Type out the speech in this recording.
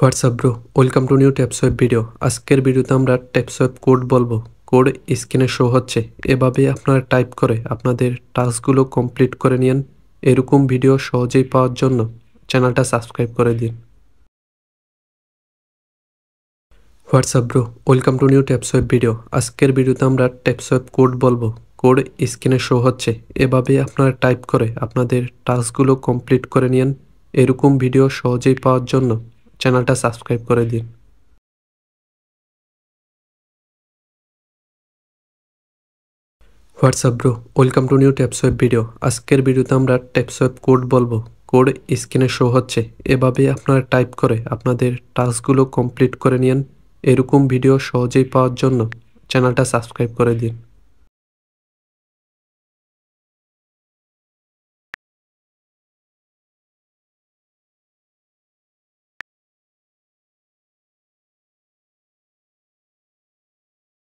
WhatsApp bro, welcome to new TapSwap video. আজকের ভিডিওতে আমরা ট্যাপসোয়েব কোড বলবো। কোড স্ক্রিনে শো হচ্ছে, এভাবে আপনারা টাইপ করে আপনাদের টাস্কগুলো কমপ্লিট করে নিন। এরকম ভিডিও সহজেই পাওয়ার জন্য চ্যানেলটা সাবস্ক্রাইব করে দিন। WhatsApp bro, welcome to new TapSwap video. আজকের ভিডিওতে আমরা ট্যাপসোয়েব কোড বলবো। কোড স্ক্রিনে শো হচ্ছে, এভাবে আপনারা টাইপ করে আপনাদের টাস্কগুলো কমপ্লিট করে নিন। এরকম ভিডিও সহজেই পাওয়ার জন্য চ্যানেলটা সাবস্ক্রাইব করে দিন। WhatsApp bro, welcome to new TapSwap video. আজকের ভিডিওতে আমরা ট্যাপসোয়েব কোড বলবো। কোড স্ক্রিনে শো হচ্ছে, এভাবে আপনারা টাইপ করে আপনাদের টাস্কগুলো কমপ্লিট করে নিন। এরকম ভিডিও সহজেই পাওয়ার জন্য চ্যানেলটা সাবস্ক্রাইব করে দিন।